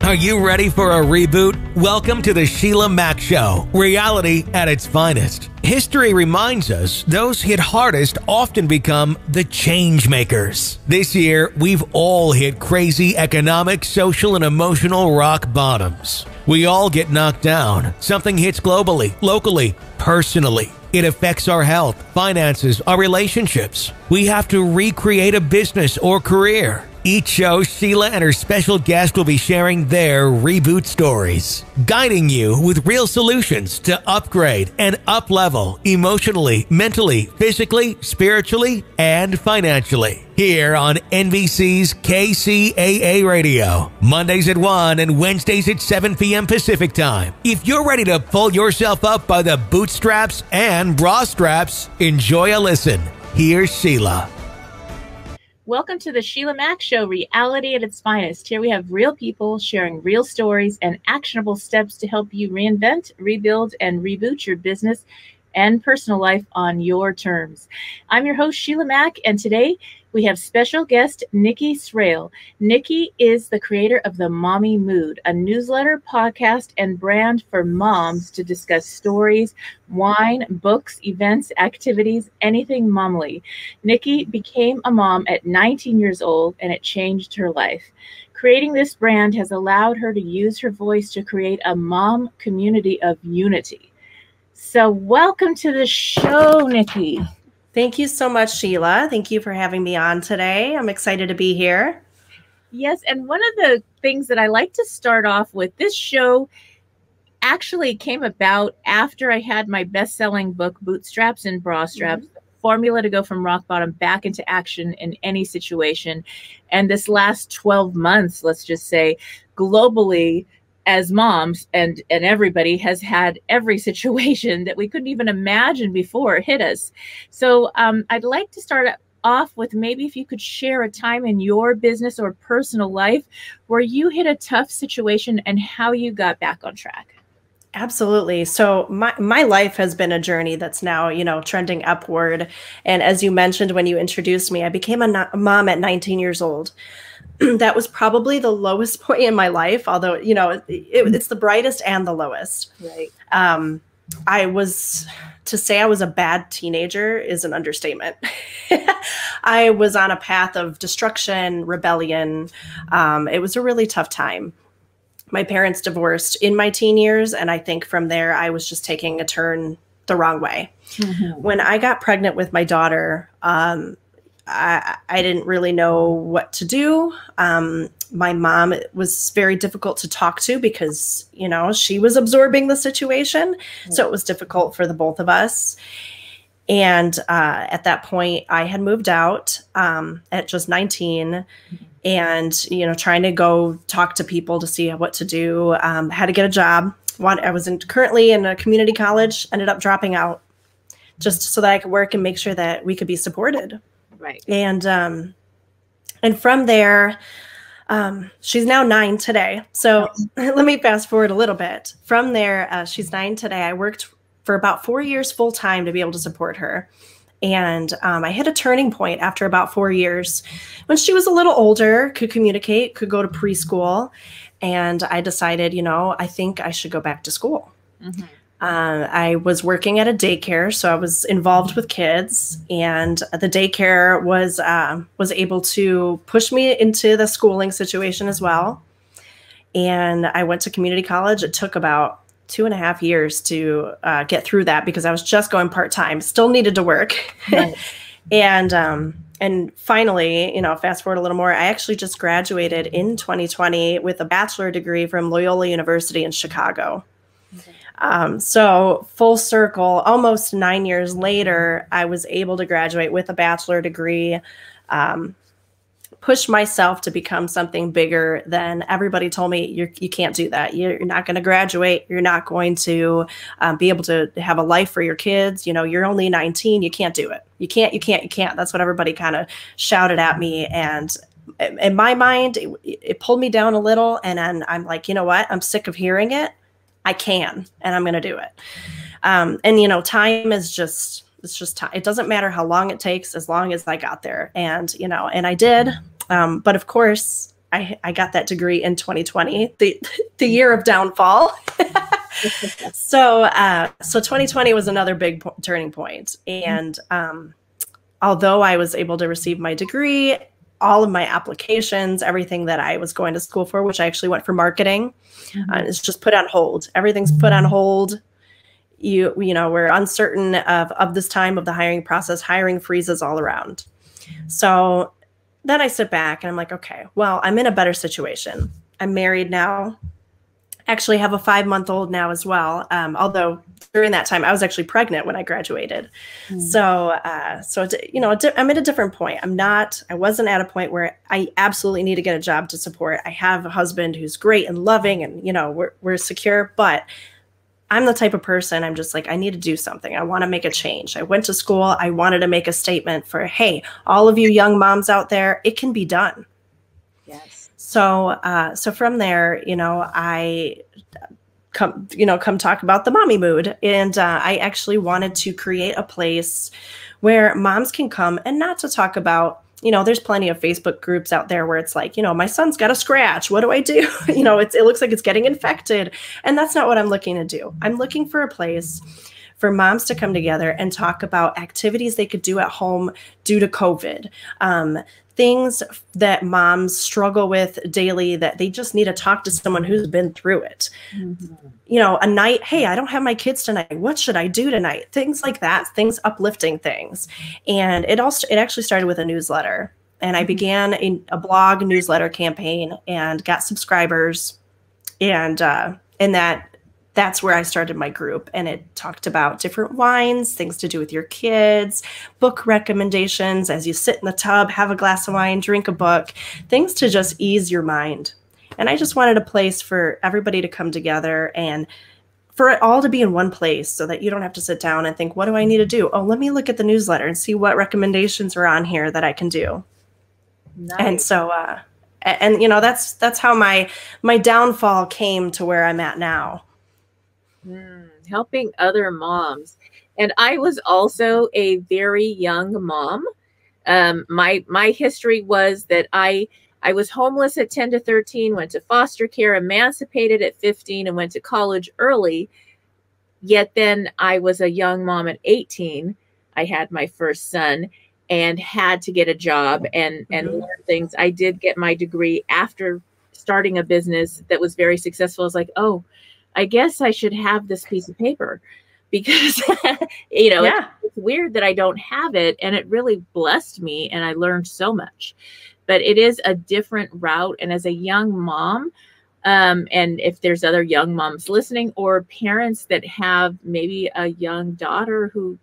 Are you ready for a reboot? Welcome to the Sheila Mac Show, reality at its finest. History reminds us those hit hardest often become the change makers. This year, we've all hit crazy economic, social, and emotional rock bottoms. We all get knocked down. Something hits globally, locally, personally. It affects our health, finances, our relationships. We have to recreate a business or career. Each show, Sheila and her special guest will be sharing their reboot stories, guiding you with real solutions to upgrade and up-level emotionally, mentally, physically, spiritually, and financially. Here on NBC's KCAA Radio, Mondays at 1 and Wednesdays at 7 p.m. Pacific Time. If you're ready to pull yourself up by the bootstraps and bra straps, enjoy a listen. Here's Sheila. Welcome to the Sheila Mac Show, reality at its finest. Here we have real people sharing real stories and actionable steps to help you reinvent, rebuild, and reboot your business and personal life on your terms. I'm your host, Sheila Mac, and today we have special guest Nikki Srail. Nikki is the creator of The Mommy Mood, a newsletter, podcast, and brand for moms to discuss stories, wine, books, events, activities, anything momly. Nikki became a mom at 19 years old, and it changed her life. Creating this brand has allowed her to use her voice to create a mom community of unity. So welcome to the show, Nikki. Thank you so much, Sheila. Thank you for having me on today. I'm excited to be here. Yes, and one of the things that I like to start off with, this show actually came about after I had my best-selling book, Bootstraps and Bra Straps, Formula to go from rock bottom back into action in any situation. And this last 12 months, let's just say, globally, as moms and everybody has had every situation that we couldn't even imagine before hit us. So I'd like to start off with maybe if you could share a time in your business or personal life where you hit a tough situation and how you got back on track. Absolutely. So my life has been a journey that's now, trending upward. And as you mentioned when you introduced me, I became a mom at 19 years old. That was probably the lowest point in my life, although, it's the brightest and the lowest. Right. To say I was a bad teenager is an understatement. I was on a path of destruction, rebellion. It was a really tough time. My parents divorced in my teen years, and I think from there I was just taking a turn the wrong way. Mm-hmm. When I got pregnant with my daughter, I didn't really know what to do. My mom was very difficult to talk to because, she was absorbing the situation. Mm-hmm. So it was difficult for the both of us. And at that point, I had moved out at just 19. Mm-hmm. And, trying to go talk to people to see what to do. Had to get a job. I was currently in a community college, ended up dropping out just so that I could work and make sure that we could be supported. Right. And from there, she's now 9 today. So let me fast forward a little bit. From there, she's 9 today. I worked for about 4 years full time to be able to support her. And I hit a turning point after about 4 years when she was a little older, could communicate, could go to preschool. And I decided, I think I should go back to school. Mm-hmm. I was working at a daycare, so I was involved with kids, and the daycare was able to push me into the schooling situation as well. And I went to community college. It took about 2.5 years to get through that because I was just going part-time, still needed to work. Right. And finally, fast forward a little more, I actually just graduated in 2020 with a bachelor degree from Loyola University in Chicago. Okay. So full circle, almost 9 years later, I was able to graduate with a bachelor degree, push myself to become something bigger than everybody told me. You can't do that. You're not going to graduate. You're not going to be able to have a life for your kids. You're only 19. You can't do it. You can't. That's what everybody kind of shouted at me. And in my mind, it pulled me down a little. And then I'm like, you know what? I'm sick of hearing it. I can, and I'm going to do it. And time is just, it's just time. It doesn't matter how long it takes as long as I got there. And I did. But of course, I got that degree in 2020, the year of downfall. So 2020 was another big turning point. And although I was able to receive my degree, all of my applications, everything that I was going to school for, which I actually went for marketing, is just put on hold. Everything's put on hold. You know, we're uncertain of this time of the hiring process, hiring freezes all around. So then I sit back and I'm like, okay, well, I'm in a better situation. I'm married now. Actually have a 5-month-old now as well. Although during that time I was actually pregnant when I graduated. So you know, I'm at a different point. I wasn't at a point where I absolutely need to get a job to support. I have a husband who's great and loving, and you know, we're secure, but I'm the type of person, I'm just like, I need to do something. I want to make a change. I went to school. I wanted to make a statement for, hey, all of you young moms out there, it can be done. Yes. So from there, you know, I come talk about the mommy mood. And I actually wanted to create a place where moms can come, and not to talk about, you know, there's plenty of Facebook groups out there where it's like, you know, my son's got a scratch. What do I do? You know, it looks like it's getting infected. And that's not what I'm looking to do. I'm looking for a place for moms to come together and talk about activities they could do at home due to COVID. Things that moms struggle with daily that they just need to talk to someone who's been through it. You know, a night, hey, I don't have my kids tonight. What should I do tonight? Things like that, things, uplifting things. And it actually started with a newsletter. And I began a blog newsletter campaign and got subscribers. And that's where I started my group. And it talked about different wines, things to do with your kids, book recommendations as you sit in the tub, have a glass of wine, drink a book, things to just ease your mind. And I just wanted a place for everybody to come together and for it all to be in one place so that you don't have to sit down and think, what do I need to do? Oh, let me look at the newsletter and see what recommendations are on here that I can do. Nice. And so, and you know, that's how my downfall came to where I'm at now. Helping other moms. And I was also a very young mom. My history was that I was homeless at 10 to 13, went to foster care, emancipated at 15, and went to college early. Yet then I was a young mom at 18. I had my first son and had to get a job and learn things. I did get my degree after starting a business that was very successful. I was like, oh, I guess I should have this piece of paper because, you know, it's weird that I don't have it. And it really blessed me. And I learned so much, but it is a different route. And as a young mom, and if there's other young moms listening or parents that have maybe a young daughter who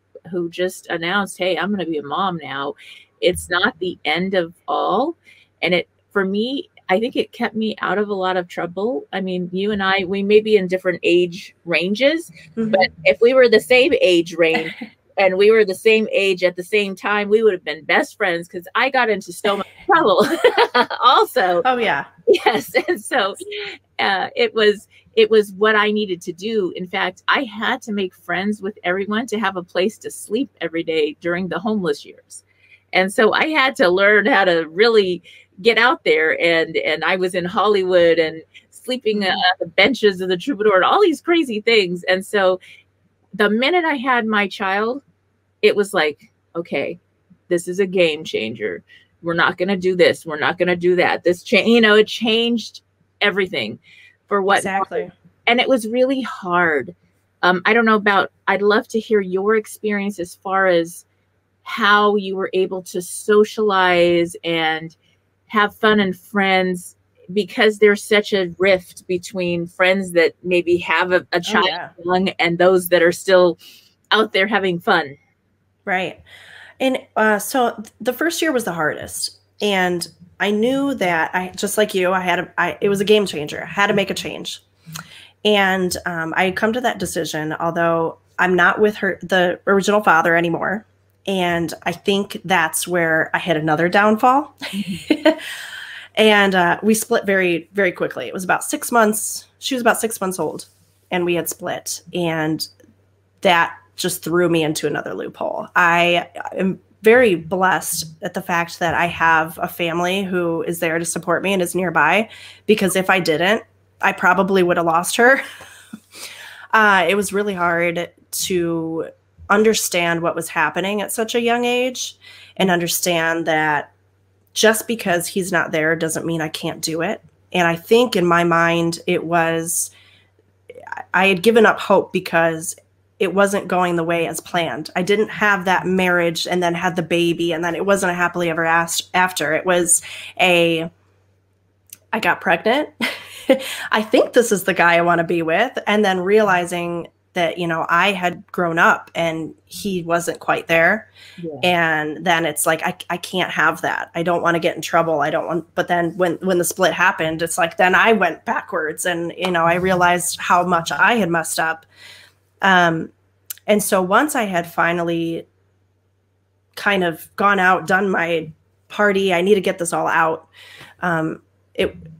just announced, hey, I'm going to be a mom now, it's not the end of all. And for me, I think it kept me out of a lot of trouble. I mean, you and I, we may be in different age ranges, but if we were the same age range and we were the same age at the same time, we would have been best friends because I got into so much trouble also. Oh, yeah. Yes. And so it was what I needed to do. In fact, I had to make friends with everyone to have a place to sleep every day during the homeless years. And so I had to learn how to really get out there. And I was in Hollywood and sleeping on the benches of the Troubadour and all these crazy things. And so the minute I had my child, it was like, okay, this is a game changer. We're not going to do this. We're not going to do that. This it changed everything for what. Exactly. And it was really hard. I don't know I'd love to hear your experience as far as how you were able to socialize and have fun and friends, because there's such a rift between friends that maybe have a child young and those that are still out there having fun. Right. And so the first year was the hardest. And I knew that just like you, it was a game changer. I had to make a change. And I had come to that decision, although I'm not with the original father anymore. And I think that's where I had another downfall. And we split very, very quickly. It was about 6 months. She was about 6 months old and we had split. And that just threw me into another loophole. I am very blessed at the fact that I have a family who is there to support me and is nearby, because if I didn't, I probably would have lost her. It was really hard to understand what was happening at such a young age, and understand that just because he's not there doesn't mean I can't do it. And I think in my mind, I had given up hope because it wasn't going the way as planned. I didn't have that marriage and then had the baby, and then it wasn't a happily ever after. It was I got pregnant. I think this is the guy I want to be with. And then realizing that, I had grown up and he wasn't quite there. Yeah. And then it's like, I can't have that. I don't want to get in trouble. But then when the split happened, it's like, then I went backwards, and, I realized how much I had messed up. And so once I had finally kind of gone out, done my party, I need to get this all out.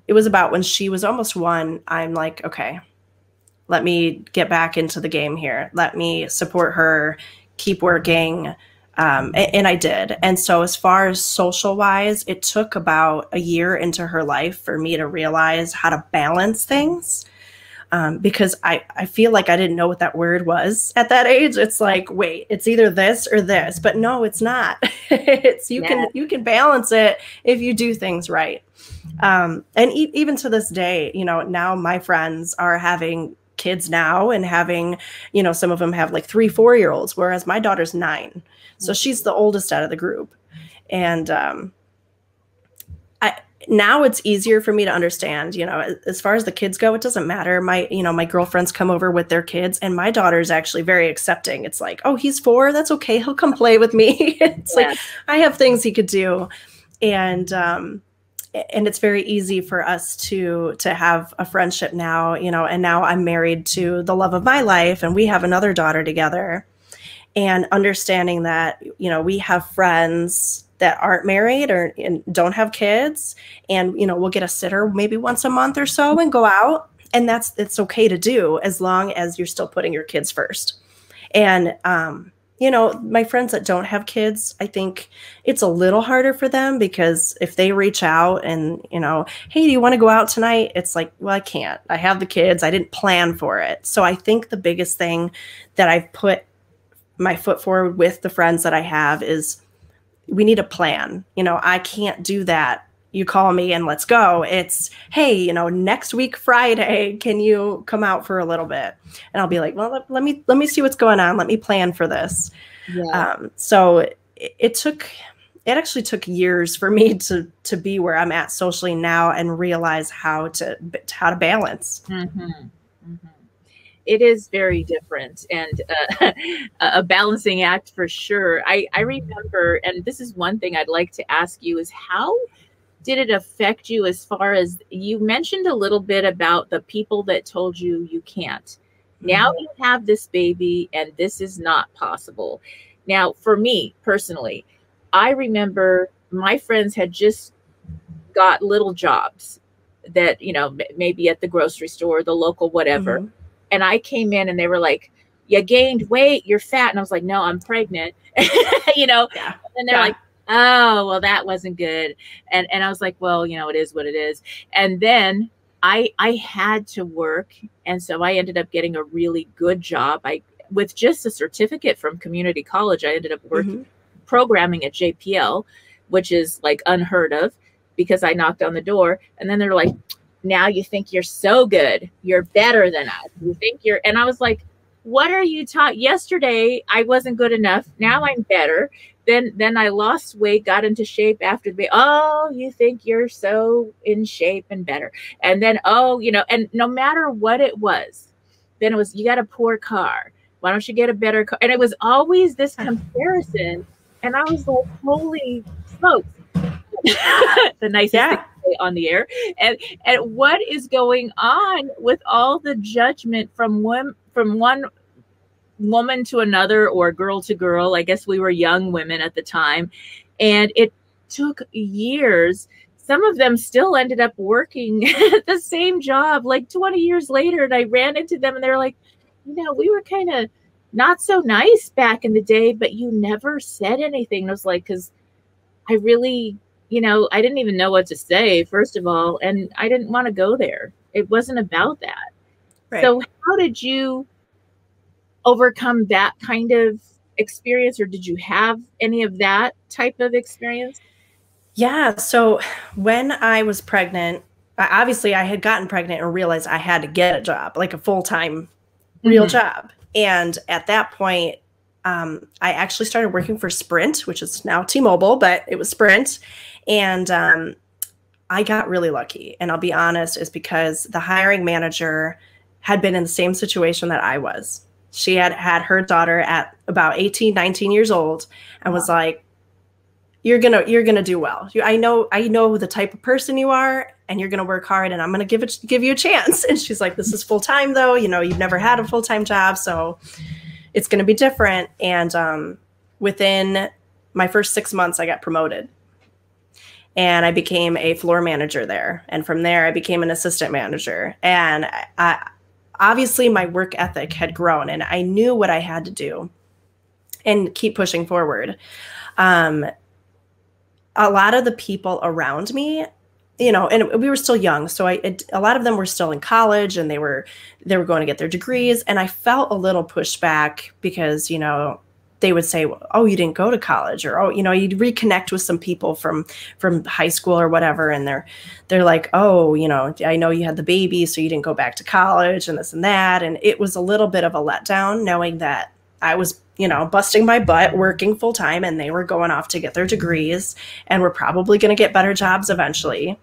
It was about when she was almost 1, I'm like, okay, let me get back into the game here. Let me support her, keep working. And I did. And so as far as social wise, it took about a year into her life for me to realize how to balance things. Because I feel like I didn't know what that word was at that age. It's like, wait, it's either this or this, but no, it's not. You can balance it if you do things right. And even to this day, now my friends are having kids now and having, some of them have like 3-4-year-olds, whereas my daughter's 9. So she's the oldest out of the group. And, now it's easier for me to understand, as far as the kids go, it doesn't matter. My girlfriends come over with their kids, and my daughter is actually very accepting. It's like, oh, he's 4. That's okay. He'll come play with me. It's like, I have things he could do. And it's very easy for us to have a friendship now, and now I'm married to the love of my life, and we have another daughter together, and understanding that, we have friends that aren't married and don't have kids, and, we'll get a sitter maybe once a month or so and go out, and it's okay to do as long as you're still putting your kids first. And, my friends that don't have kids, I think it's a little harder for them, because if they reach out and, hey, do you want to go out tonight? It's like, well, I can't. I have the kids. I didn't plan for it. So I think the biggest thing that I've put my foot forward with the friends that I have is we need a plan. I can't do that. You call me and let's go. It's, hey, next week, Friday, can you come out for a little bit? And I'll be like, well, let me see what's going on. Let me plan for this. Yeah. So it actually took years for me to be where I'm at socially now and realize how to balance. Mm-hmm. Mm-hmm. It is very different, and a balancing act for sure. I remember, and this is one thing I'd like to ask you, is how did it affect you, as far as you mentioned a little bit about the people that told you you can't. Now you have this baby and this is not possible. Now, for me personally, I remember my friends had just got little jobs that, maybe at the grocery store, the local, whatever. Mm-hmm. And I came in and they were like, you gained weight, you're fat. And I was like, no, I'm pregnant, Yeah. And they're like, oh, well, that wasn't good. And I was like, well, it is what it is. And then I had to work. And so I ended up getting a really good job. With just a certificate from community college, I ended up working programming at JPL, which is like unheard of, because I knocked on the door. And then they're like, now you think you're so good. You're better than us. You think and I was like, what are you taught? Yesterday, I wasn't good enough. Now I'm better. Then I lost weight, got into shape after the baby. Oh, you think you're so in shape and better. And then, and no matter what it was, then it was, you got a poor car. Why don't you get a better car? And it was always this comparison. And I was like, holy smokes. The nicest thing to say on the air. And what is going on with all the judgment from one woman to another, or girl to girl? I guess we were young women at the time. And it took years. Some of them still ended up working the same job like 20 years later. And I ran into them and they're like, we were kind of not so nice back in the day, but you never said anything. And I was like, because I really, I didn't even know what to say, first of all, and I didn't want to go there. It wasn't about that. Right. So how did you overcome that kind of experience, or did you have any of that type of experience? Yeah. So when I was pregnant, obviously I had gotten pregnant and realized I had to get a job, like a full-time real job. And at that point, I actually started working for Sprint, which is now T-Mobile, but it was Sprint. And I got really lucky. And I'll be honest, is because the hiring manager had been in the same situation that I was. She had had her daughter at about 18, 19 years old and was like, you're gonna do well. I know the type of person you are, and you're gonna work hard, and I'm gonna give you a chance. And she's like, this is full time though. You've never had a full time job, so it's gonna be different. And within my first 6 months, I got promoted, and I became a floor manager there. And from there, I became an assistant manager. And obviously, my work ethic had grown, and I knew what I had to do, and keep pushing forward. A lot of the people around me, and we were still young. So a lot of them were still in college, and they were going to get their degrees. And I felt a little pushback because, they would say, oh, you didn't go to college, or, oh, you'd reconnect with some people from high school or whatever. And they're like, oh, I know you had the baby, so you didn't go back to college, and this and that. And it was a little bit of a letdown knowing that I was, busting my butt, working full time, and they were going off to get their degrees and were probably going to get better jobs eventually.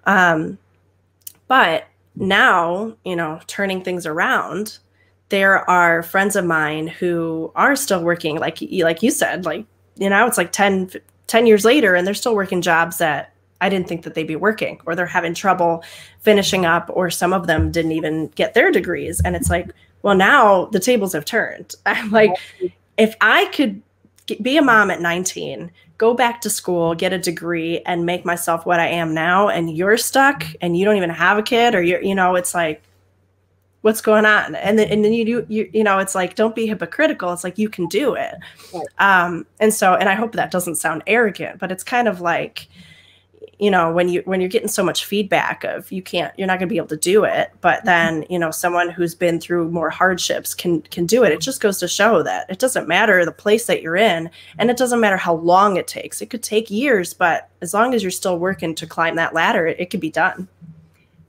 But now, turning things around, there are friends of mine who are still working, like you said, it's like 10 years later, and they're still working jobs that I didn't think that they'd be working, or they're having trouble finishing up, or some of them didn't even get their degrees. And it's like, well, now the tables have turned. I'm like, if I could be a mom at 19, go back to school, get a degree, and make myself what I am now, and you're stuck and you don't even have a kid, or it's like, what's going on? And then you it's like, don't be hypocritical. It's like, you can do it. Right. And I hope that doesn't sound arrogant, but it's kind of like, when you're getting so much feedback of you're not going to be able to do it, but then, someone who's been through more hardships can do it. It just goes to show that it doesn't matter the place that you're in, and it doesn't matter how long it takes. It could take years, but as long as you're still working to climb that ladder, it could be done.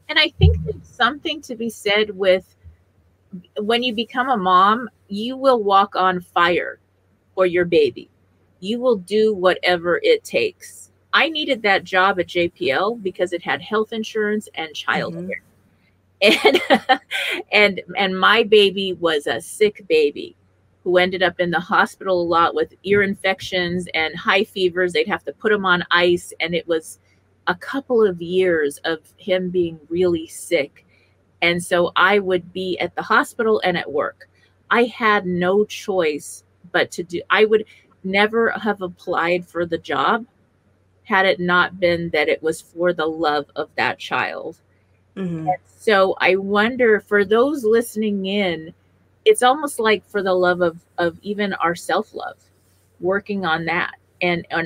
And I think there's something to be said with, when you become a mom, you will walk on fire for your baby. You will do whatever it takes. I needed that job at JPL because it had health insurance and childcare. And my baby was a sick baby who ended up in the hospital a lot with ear infections and high fevers. They'd have to put him on ice. And it was a couple of years of him being really sick. And so I would be at the hospital and at work. I had no choice but to do. I would never have applied for the job had it not been that it was for the love of that child. Mm-hmm. And so I wonder, for those listening in, it's almost like for the love of even our self-love, working on that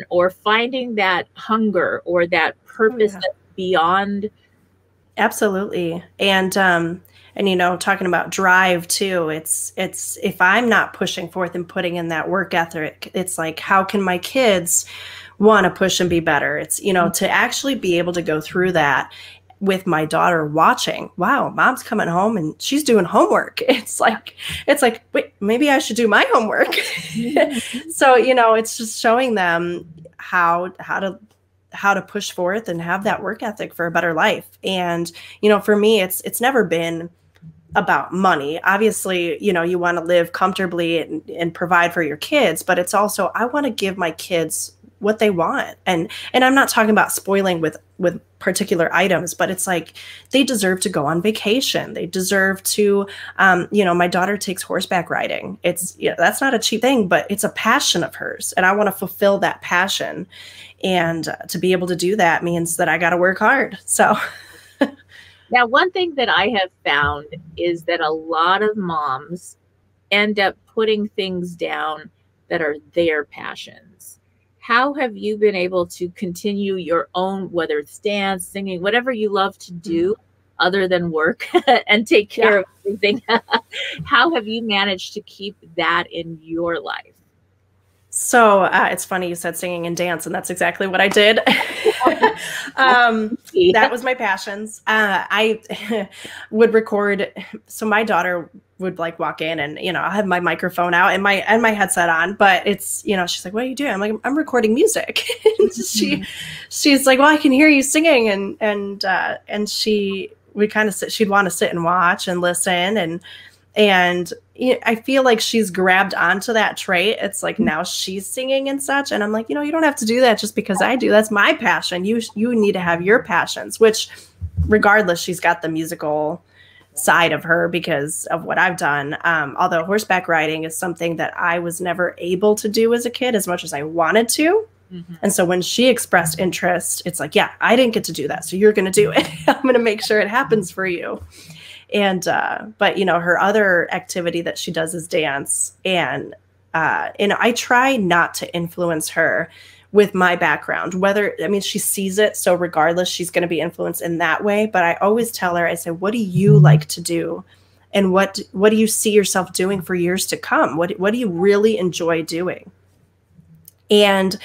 or finding that hunger or that purpose that's beyond. Absolutely. And talking about drive too, it's if I'm not pushing forth and putting in that work ethic, it's like, how can my kids want to push and be better? It's, to actually be able to go through that with my daughter watching, wow, mom's coming home and she's doing homework. It's like, wait, maybe I should do my homework. So, it's just showing them how to push forth and have that work ethic for a better life. And, for me, it's never been about money. Obviously, you want to live comfortably and provide for your kids, but it's also, I want to give my kids what they want. And I'm not talking about spoiling with particular items, but it's like, they deserve to go on vacation. They deserve to, my daughter takes horseback riding. It's, that's not a cheap thing, but it's a passion of hers. And I want to fulfill that passion. And to be able to do that means that I got to work hard. So now, one thing that I have found is that a lot of moms end up putting things down that are their passions. How have you been able to continue your own, whether it's dance, singing, whatever you love to do other than work and take care of everything? How have you managed to keep that in your life? So it's funny you said singing and dance, and that's exactly what I did. That was my passions. I would record. So my daughter would like walk in, and I have my microphone out and my headset on, but it's she's like, "What are you doing?" I'm like, "I'm recording music." She's like, "Well, I can hear you singing," and she would kind of sit. She'd want to sit and watch and listen, and I feel like she's grabbed onto that trait. It's like now she's singing and such. And I'm like, you don't have to do that just because I do. That's my passion. You need to have your passions, which regardless, she's got the musical side of her because of what I've done. Although horseback riding is something that I was never able to do as a kid as much as I wanted to. Mm-hmm. And so when she expressed interest, it's like, yeah, I didn't get to do that. So you're going to do it. I'm going to make sure it happens for you. And, but her other activity that she does is dance. And I try not to influence her with my background, she sees it. So regardless, she's going to be influenced in that way. But I always tell her, I say, what do you like to do? And what do you see yourself doing for years to come? What do you really enjoy doing? And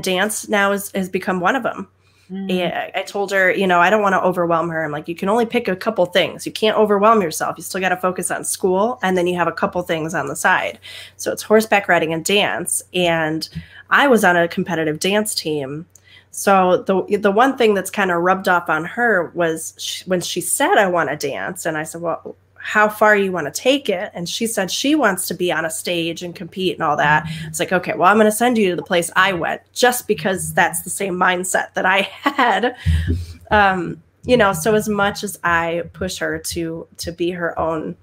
dance now has become one of them. Yeah, I told her, I don't want to overwhelm her. I'm like, you can only pick a couple things. You can't overwhelm yourself. You still got to focus on school. And then you have a couple things on the side. So it's horseback riding and dance. And I was on a competitive dance team. So the one thing that's kind of rubbed off on her was when she said, I want to dance. And I said, well, how far you want to take it? And she said she wants to be on a stage and compete and all that. It's like, okay, well, I'm going to send you to the place I went just because that's the same mindset that I had. So as much as I push her to be her own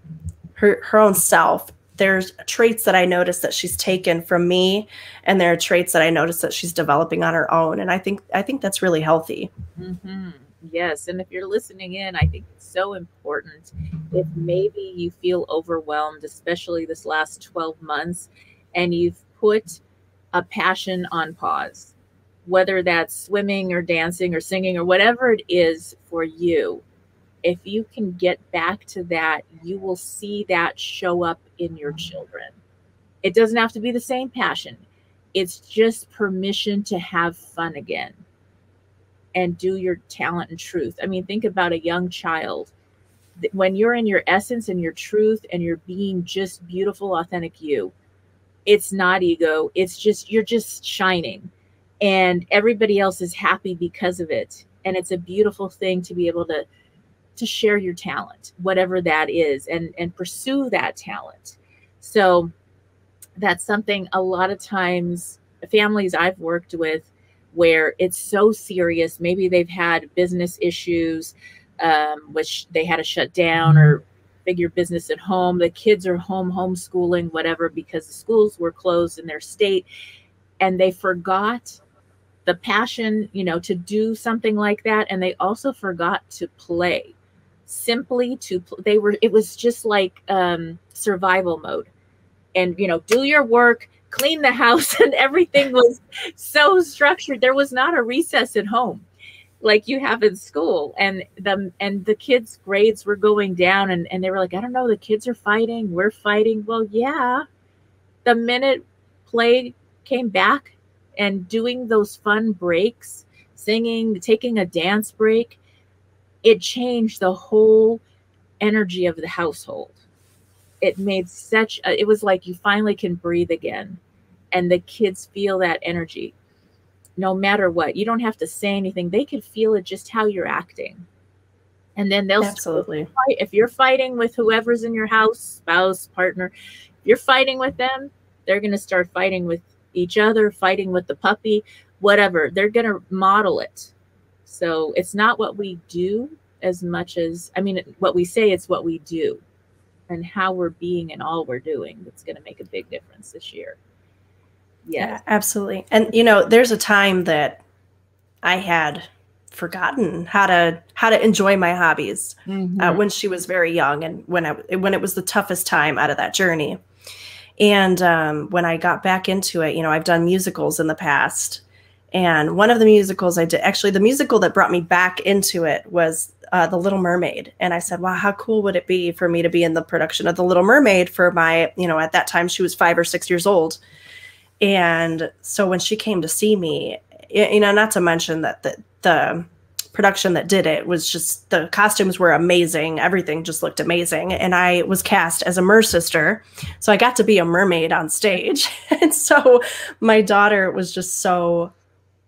self, there's traits that I notice that she's taken from me, and there are traits that I notice that she's developing on her own. And I think that's really healthy. Mm-hmm. Yes. And if you're listening in, I think it's so important. If maybe you feel overwhelmed, especially this last 12 months, and you've put a passion on pause, whether that's swimming or dancing or singing or whatever it is for you, if you can get back to that, you will see that show up in your children. It doesn't have to be the same passion. It's just permission to have fun again and do your talent and truth. I mean, think about a young child. When you're in your essence and your truth and you're being just beautiful, authentic you, it's not ego. It's just, you're just shining and everybody else is happy because of it. And it's a beautiful thing to be able to share your talent, whatever that is, and pursue that talent. So that's something a lot of times families I've worked with where it's so serious. Maybe they've had business issues, which they had to shut down or figure business at home. The kids are home, homeschooling, whatever, because the schools were closed in their state. And they forgot the passion, to do something like that. And they also forgot to play. It was just like survival mode. And, do your work, clean the house, and everything was so structured. There was not a recess at home like you have in school. And the kids' grades were going down and they were like, I don't know, the kids are fighting. We're fighting. Well, yeah. The minute play came back and doing those fun breaks, singing, taking a dance break, it changed the whole energy of the household. It made it was like you finally can breathe again. And the kids feel that energy no matter what. You don't have to say anything. They can feel it just how you're acting. And then they'll absolutely fight. If you're fighting with whoever's in your house, spouse, partner, if you're fighting with them, they're going to start fighting with each other, fighting with the puppy, whatever. They're going to model it. So it's not what we do as much as, what we say, it's what we do and how we're being and all we're doing. That's going to make a big difference this year. Yes. Yeah, absolutely. And, there's a time that I had forgotten how to enjoy my hobbies when she was very young and when it was the toughest time out of that journey. And when I got back into it, I've done musicals in the past. And one of the musicals I did, actually the musical that brought me back into it was The Little Mermaid. And I said, wow, how cool would it be for me to be in the production of The Little Mermaid for my, at that time she was 5 or 6 years old. And so when she came to see me, not to mention that the production that did it was just, the costumes were amazing. Everything just looked amazing. And I was cast as a mer sister. So I got to be a mermaid on stage. And so my daughter was just so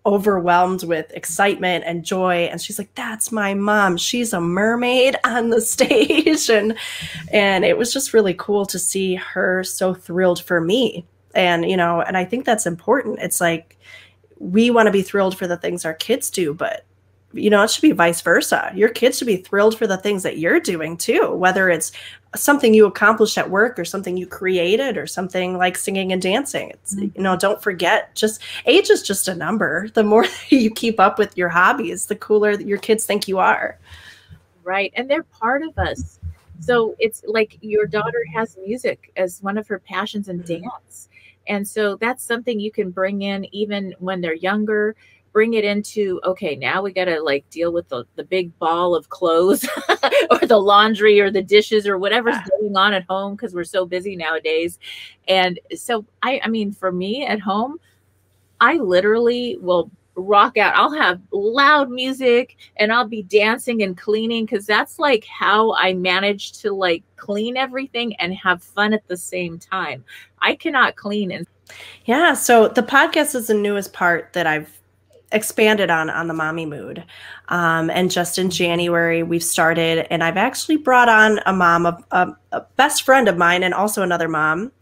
overwhelmed with excitement and joy. And she's like, that's my mom. She's a mermaid on the stage. And it was just really cool to see her so thrilled for me. And, and I think that's important. It's like, we want to be thrilled for the things our kids do, but it should be vice versa. Your kids should be thrilled for the things that you're doing too, whether it's something you accomplished at work or something you created or something like singing and dancing. It's, don't forget, just age is just a number. The more you keep up with your hobbies, the cooler that your kids think you are. Right. And they're part of us. So it's like your daughter has music as one of her passions and dance. And so that's something you can bring in even when they're younger. Bring it into, okay, now we got to like deal with the big ball of clothes or the laundry or the dishes or whatever's going on at home because we're so busy nowadays. And so, I mean, for me at home, I literally will rock out. I'll have loud music and I'll be dancing and cleaning because that's like how I manage to like clean everything and have fun at the same time. I cannot clean. Yeah. So the podcast is the newest part that I've expanded on the mommy mood. And just in January, we've started, and I've actually brought on a mom, a best friend of mine, and also another mom.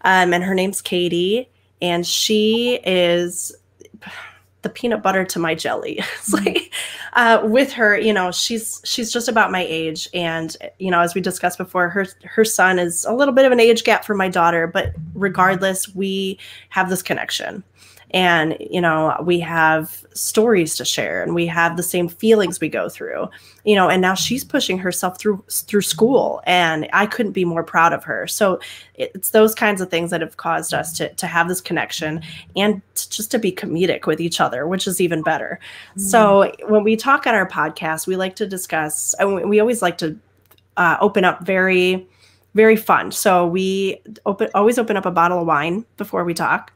And her name's Katie. And she is the peanut butter to my jelly. It's like, with her, she's just about my age. And, as we discussed before, her son is a little bit of an age gap for my daughter, but regardless, we have this connection. And, we have stories to share and we have the same feelings we go through, and now she's pushing herself through school, and I couldn't be more proud of her. So it's those kinds of things that have caused us to have this connection and just to be comedic with each other, which is even better. Mm-hmm. So when we talk on our podcast, we like to discuss, and we always like to open up very, very fun. So we always open up a bottle of wine before we talk.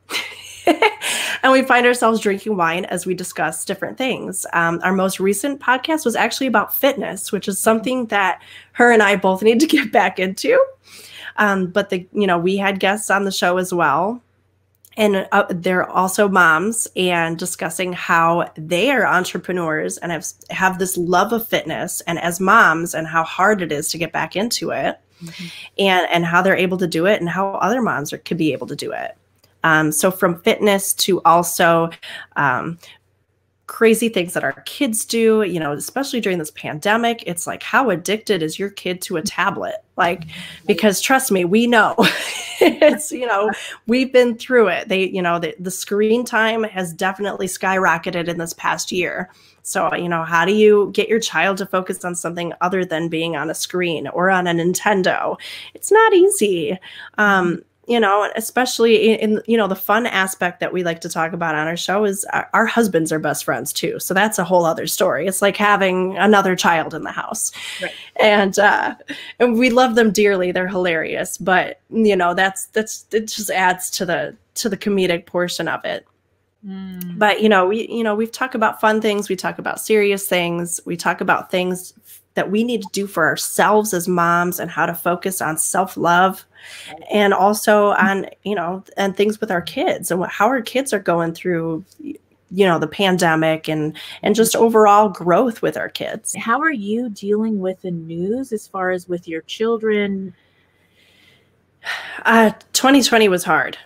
And we find ourselves drinking wine as we discuss different things. Our most recent podcast was actually about fitness, which is something that her and I both need to get back into. But we had guests on the show as well. And they're also moms, and discussing how they are entrepreneurs and have this love of fitness, and as moms, and how hard it is to get back into it, and how they're able to do it, and how other moms could be able to do it. So from fitness to also crazy things that our kids do, especially during this pandemic, it's like, how addicted is your kid to a tablet? Like, because trust me, we know it's, we've been through it. The screen time has definitely skyrocketed in this past year. So, how do you get your child to focus on something other than being on a screen or on a Nintendo? It's not easy. Especially in the fun aspect that we like to talk about on our show is our husbands are best friends too. So that's a whole other story. It's like having another child in the house. Right. And we love them dearly. They're hilarious, but it just adds to the comedic portion of it. Mm. But, we've talked about fun things. We talk about serious things. We talk about things that we need to do for ourselves as moms, and how to focus on self-love, and also on, and things with our kids, and how our kids are going through, the pandemic, and just overall growth with our kids. How are you dealing with the news as far as with your children? 2020 was hard.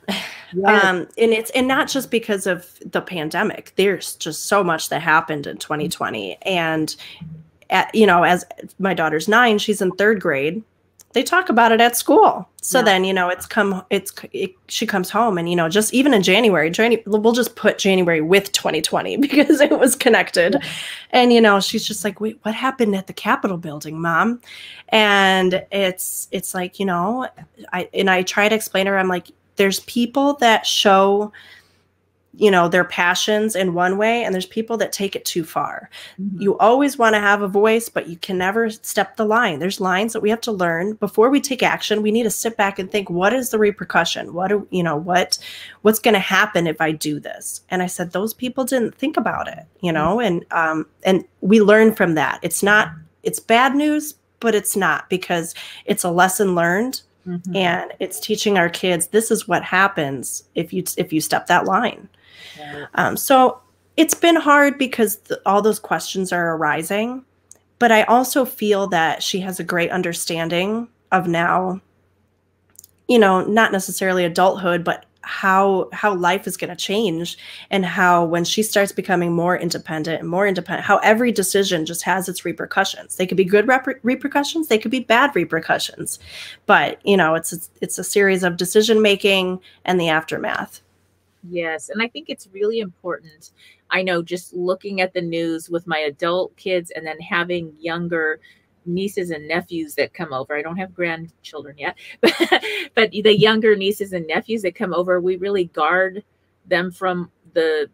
Yes. And not just because of the pandemic. There's just so much that happened in 2020. And as my daughter's 9, she's in 3rd grade. they talk about it at school. So Yeah. then, she comes home and, just even in January, we'll just put January with 2020 because it was connected. And, she's just like, wait, what happened at the Capitol building, Mom? And it's like, I try to explain to her, I'm like, there's people that show their passions in one way, and there's people that take it too far. Mm-hmm. You always want to have a voice, but you can never step the line. There's lines that we have to learn before we take action. We need to sit back and think, what is the repercussion? What's going to happen if I do this? And I said, those people didn't think about it, and we learn from that. It's bad news, but it's not, because it's a lesson learned. Mm-hmm. And it's teaching our kids, this is what happens if you step that line. Right. So it's been hard because all those questions are arising, but I also feel that she has a great understanding of now, not necessarily adulthood, but how life is going to change, and how when she starts becoming more independent, how every decision just has its repercussions. They could be good repercussions, they could be bad repercussions, but it's a series of decision making and the aftermath. Yes, and I think it's really important. I know, just looking at the news with my adult kids and then having younger nieces and nephews that come over. I don't have grandchildren yet, but the younger nieces and nephews that come over, we really guard them from the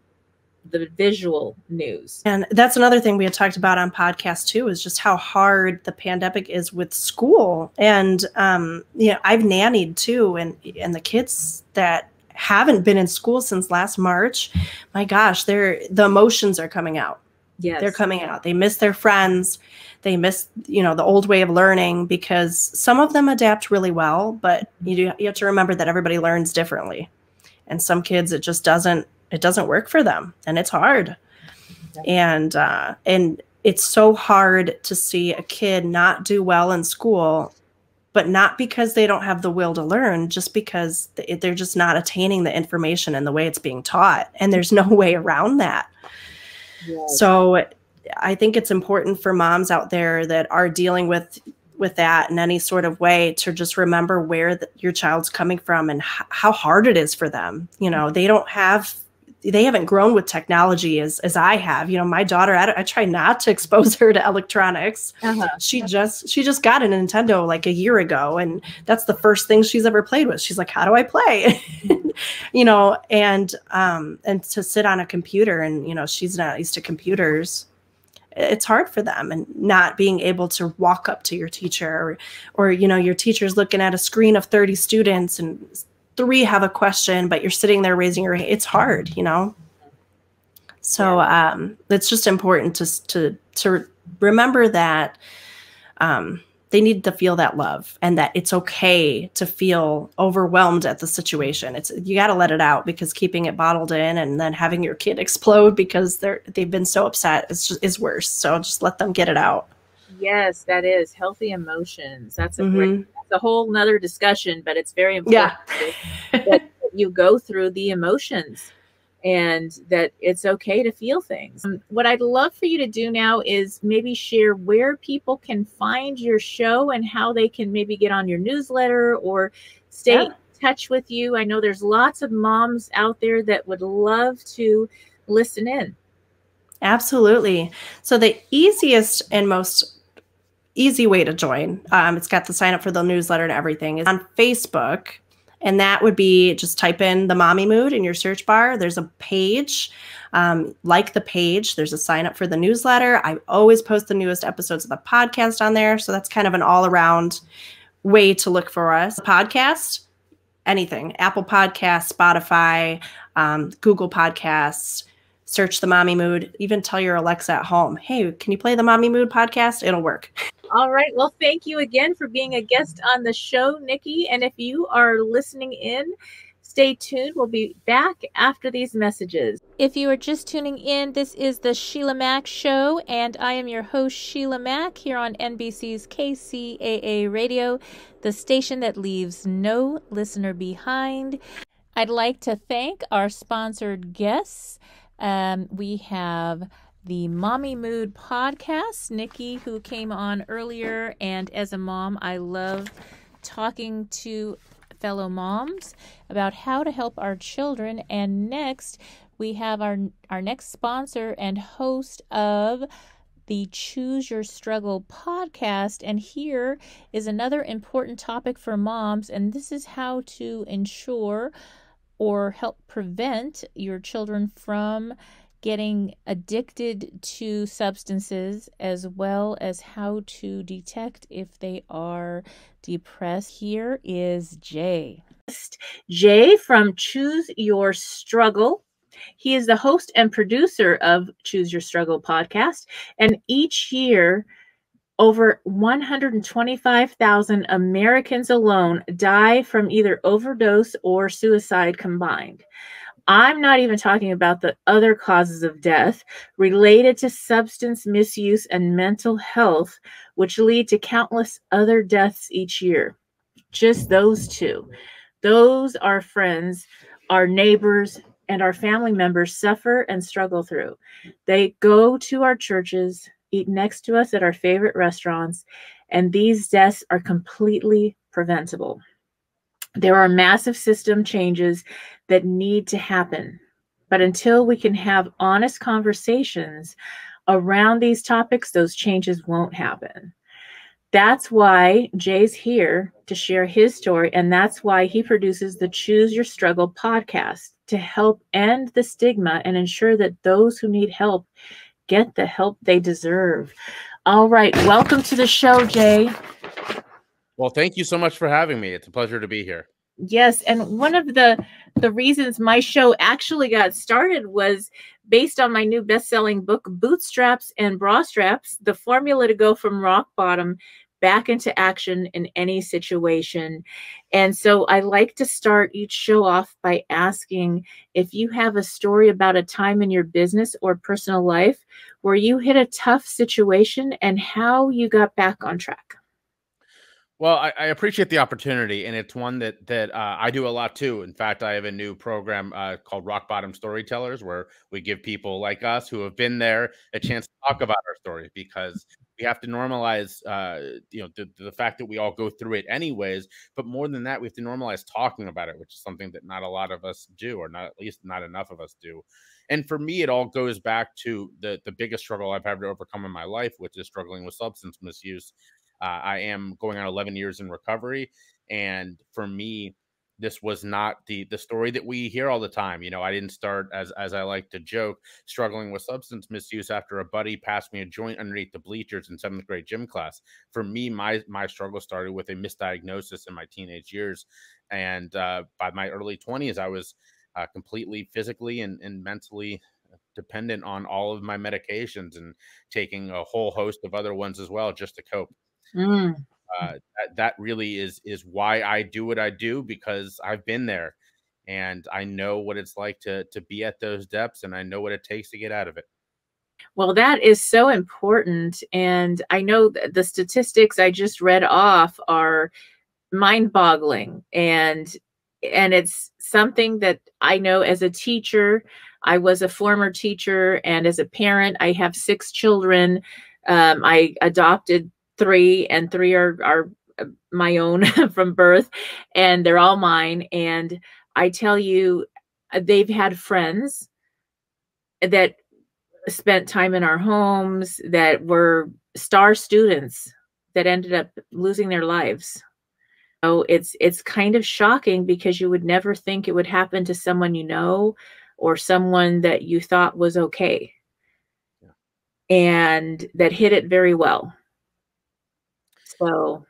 visual news. And that's another thing we had talked about on podcast too, is just how hard the pandemic is with school. And I've nannied too, and the kids that haven't been in school since last March, my gosh, the emotions are coming out. Yes. They're coming out. They miss their friends. They miss, the old way of learning, because some of them adapt really well, but you have to remember that everybody learns differently. And some kids, it doesn't work for them, and it's hard. Okay. And it's so hard to see a kid not do well in school, but not because they don't have the will to learn, just because they're just not attaining the information and the way it's being taught. And there's no way around that. Yes. So I think it's important for moms out there that are dealing with that in any sort of way to just remember where your child's coming from and how hard it is for them. They haven't grown with technology as I have. My daughter, I try not to expose her to electronics. Uh-huh. She just got a Nintendo like a year ago, and that's the first thing she's ever played with. She's like, how do I play? And to sit on a computer, and she's not used to computers. It's hard for them, and not being able to walk up to your teacher, or your teacher's looking at a screen of 30 students and 3 have a question, but you're sitting there raising your hand. It's hard, So it's just important to remember that they need to feel that love, and that it's okay to feel overwhelmed at the situation. You got to let it out, because keeping it bottled in and then having your kid explode because they've been so upset is worse. So just let them get it out. Yes, that is healthy emotions. That's a whole nother discussion, but it's very important that you go through the emotions and that it's okay to feel things. What I'd love for you to do now is maybe share where people can find your show and how they can maybe get on your newsletter or stay in touch with you. I know there's lots of moms out there that would love to listen in. Absolutely. So the easiest and most easy way to join, it's got the sign up for the newsletter and everything, is on Facebook. And that would be, just type in the Mommy Mood in your search bar. There's a page, like the page, there's a sign up for the newsletter. I always post the newest episodes of the podcast on there. So that's kind of an all around way to look for us. Podcast, anything, Apple Podcasts, Spotify, Google Podcasts. Search the Mommy Mood. Even tell your Alexa at home, hey, can you play the Mommy Mood podcast? It'll work. All right. Well, thank you again for being a guest on the show, Nikki. And if you are listening in, stay tuned. We'll be back after these messages. If you are just tuning in, this is the Sheila Mack Show, and I am your host, Sheila Mack, here on NBC's KCAA Radio, the station that leaves no listener behind. I'd like to thank our sponsored guests. We have the Mommy Mood podcast, Nikki, who came on earlier. And as a mom, I love talking to fellow moms about how to help our children. And next, we have our next sponsor and host of the Choose Your Struggle podcast. And here is another important topic for moms, and this is how to ensure or help prevent your children from getting addicted to substances, as well as how to detect if they are depressed. Here is Jay. Jay from Choose Your Struggle. He is the host and producer of Choose Your Struggle podcast. And each year, over 125,000 Americans alone die from either overdose or suicide combined. I'm not even talking about the other causes of death related to substance misuse and mental health, which lead to countless other deaths each year. Just those two. Those our friends, our neighbors, and our family members suffer and struggle through. They go to our churches, eat next to us at our favorite restaurants, and these deaths are completely preventable. There are massive system changes that need to happen. But until we can have honest conversations around these topics, those changes won't happen. That's why Jay's here to share his story, and that's why he produces the Choose Your Struggle podcast, to help end the stigma and ensure that those who need help get the help they deserve. All right, welcome to the show, Jay. Well, thank you so much for having me. It's a pleasure to be here. Yes, and one of the reasons my show actually got started was based on my new best-selling book, Bootstraps and Bra Straps, the formula to go from rock bottom back into action in any situation. And so I like to start each show off by asking if you have a story about a time in your business or personal life where you hit a tough situation and how you got back on track. Well, I appreciate the opportunity, and it's one that I do a lot too. In fact, I have a new program called Rock Bottom Storytellers, where we give people like us who have been there a chance to talk about our story, because we have to normalize, the fact that we all go through it anyways. But more than that, we have to normalize talking about it, which is something that not a lot of us do, or not, at least not enough of us do. And for me, it all goes back to the biggest struggle I've had to overcome in my life, which is struggling with substance misuse. I am going on 11 years in recovery. And for me, this was not the story that we hear all the time. You know, I didn't start, as I like to joke, struggling with substance misuse after a buddy passed me a joint underneath the bleachers in 7th grade gym class. For me, my struggle started with a misdiagnosis in my teenage years. And by my early 20s, I was completely physically and mentally dependent on all of my medications and taking a whole host of other ones as well, just to cope. That really is why I do what I do, because I've been there and I know what it's like to be at those depths, and I know what it takes to get out of it. Well, that is so important. And I know that the statistics I just read off are mind-boggling. And it's something that I know as a teacher. I was a former teacher, and as a parent, I have 6 children. I adopted 3, and 3 are my own from birth, and they're all mine. And I tell you, they've had friends that spent time in our homes that were star students that ended up losing their lives. So it's kind of shocking, because you would never think it would happen to someone you know, or someone that you thought was okay. Yeah. And that hit it very well. So,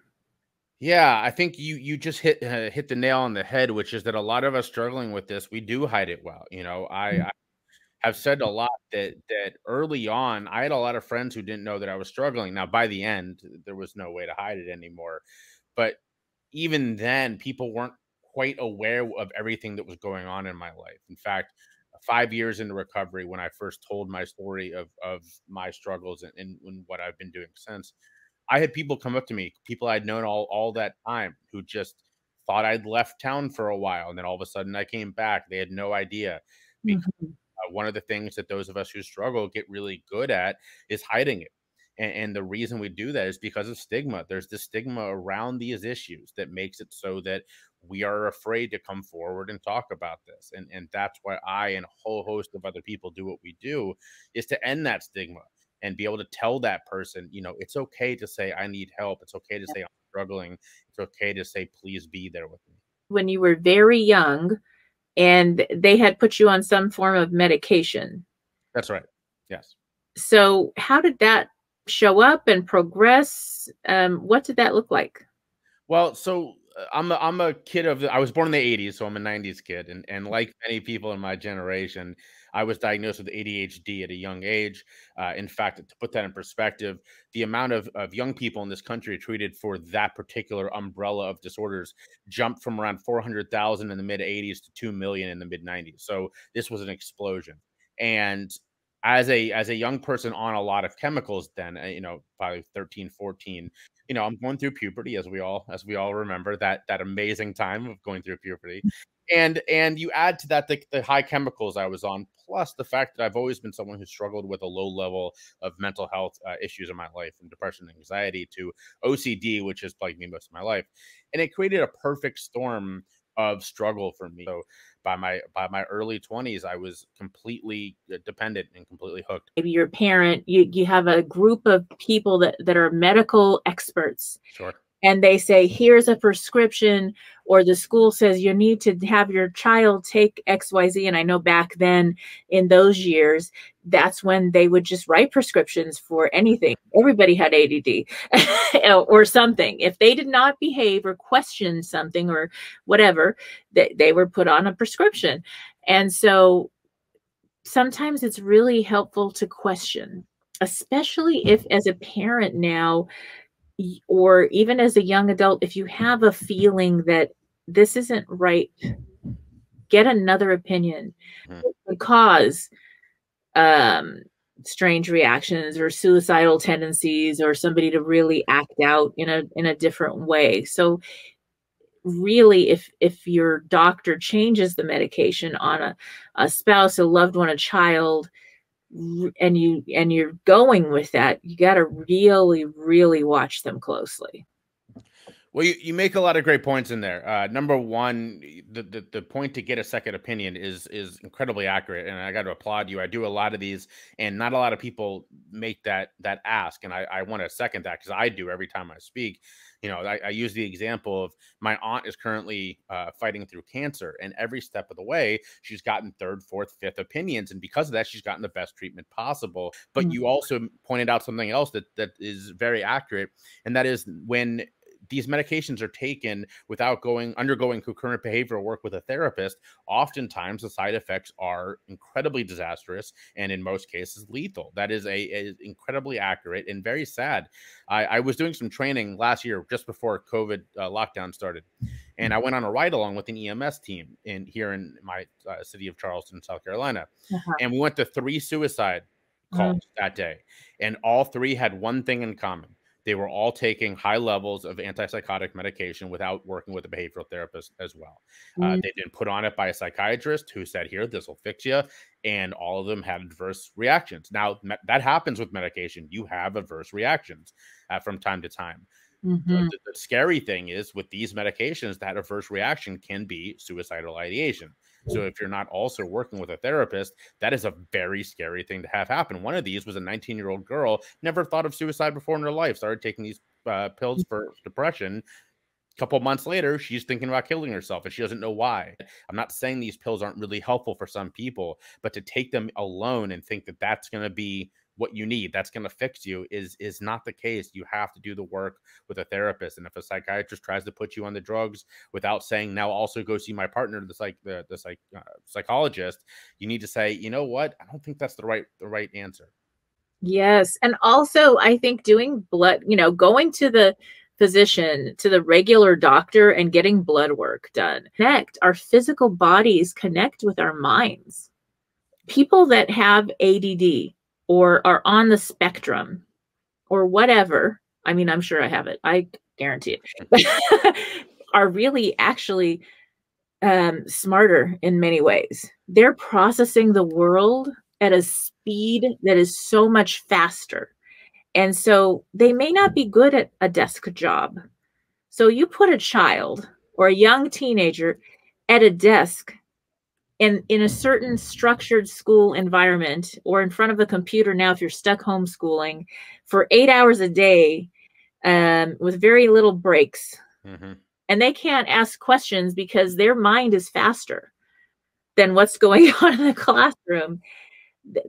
yeah, I think you just hit the nail on the head, which is that a lot of us struggling with this, we do hide it well. You know, I have said a lot that early on, I had a lot of friends who didn't know that I was struggling. Now, by the end, there was no way to hide it anymore. But even then, people weren't quite aware of everything that was going on in my life. In fact, 5 years into recovery, when I first told my story of my struggles and what I've been doing since, I had people come up to me, people I'd known all that time, who just thought I'd left town for a while. And then all of a sudden I came back. They had no idea. Because one of the things that those of us who struggle get really good at is hiding it. And the reason we do that is because of stigma. There's this stigma around these issues that makes it so that we are afraid to come forward and talk about this. And that's why I and a whole host of other people do what we do, is to end that stigma and be able to tell that person, you know, it's okay to say, I need help. It's okay to say, I'm struggling. It's okay to say, please be there with me. When you were very young and they had put you on some form of medication. That's right. Yes. So how did that show up and progress? What did that look like? Well, so I'm a kid I was born in the 80s, so I'm a 90s kid. And like many people in my generation, I was diagnosed with ADHD at a young age. In fact, to put that in perspective, the amount of young people in this country treated for that particular umbrella of disorders jumped from around 400,000 in the mid 80s to 2 million in the mid 90s. So this was an explosion. And as a young person on a lot of chemicals, then, you know, probably 13, 14, you know, I'm going through puberty, as we all remember that amazing time of going through puberty. And you add to that the high chemicals I was on, plus the fact that I've always been someone who struggled with a low level of mental health issues in my life, from depression and anxiety to OCD, which has plagued me most of my life. And it created a perfect storm of struggle for me. So by my early 20s, I was completely dependent and completely hooked. Maybe you're a parent, you have a group of people that are medical experts. Sure. And they say, here's a prescription, or the school says you need to have your child take XYZ. And I know back then in those years, that's when they would just write prescriptions for anything. Everybody had ADD or something. If they did not behave or question something or whatever, they were put on a prescription. And so sometimes it's really helpful to question, especially if as a parent now, or even as a young adult, if you have a feeling that this isn't right, get another opinion. It could cause strange reactions or suicidal tendencies, or somebody to really act out in a different way. So really, if your doctor changes the medication on a spouse, a loved one, a child, and you're going with that, you got to really, really watch them closely. Well, you make a lot of great points in there. Number one, the point to get a second opinion is incredibly accurate, and I got to applaud you. I do a lot of these, and not a lot of people make that ask, and I want to second that, because I do every time I speak. You know, I use the example of my aunt is currently fighting through cancer, and every step of the way, she's gotten third, fourth, fifth opinions. And because of that, she's gotten the best treatment possible. But you also pointed out something else that is very accurate. And that is, when these medications are taken without undergoing concurrent behavioral work with a therapist, oftentimes the side effects are incredibly disastrous and in most cases lethal. That is incredibly accurate and very sad. I was doing some training last year just before COVID lockdown started, and I went on a ride along with an EMS team here in my city of Charleston, South Carolina. And we went to 3 suicide calls that day, and all 3 had one thing in common. They were all taking high levels of antipsychotic medication without working with a behavioral therapist as well. They'd been put on it by a psychiatrist who said, here, this will fix you. And all of them had adverse reactions. Now, that happens with medication. You have adverse reactions from time to time. The scary thing is, with these medications, that adverse reaction can be suicidal ideation. So if you're not also working with a therapist, that is a very scary thing to have happen. One of these was a 19-year-old girl, never thought of suicide before in her life, started taking these pills for depression. A couple months later, she's thinking about killing herself, and she doesn't know why. I'm not saying these pills aren't really helpful for some people, but to take them alone and think that that's going to be what you need, that's going to fix you, is not the case. You have to do the work with a therapist. And if a psychiatrist tries to put you on the drugs without saying, now also go see my partner, the psychologist, you need to say, you know what, I don't think that's the right answer. Yes. And also, I think doing blood, going to the physician, to the regular doctor, and getting blood work done. Our physical bodies connect with our minds. People that have ADD or are on the spectrum or whatever, I mean, I'm sure I have it, I guarantee it, are really actually smarter in many ways. They're processing the world at a speed that is so much faster. And so they may not be good at a desk job. So you put a child or a young teenager at a desk in a certain structured school environment, or in front of a computer now if you're stuck homeschooling, for 8 hours a day, with very little breaks. Mm-hmm. And they can't ask questions because their mind is faster than what's going on in the classroom.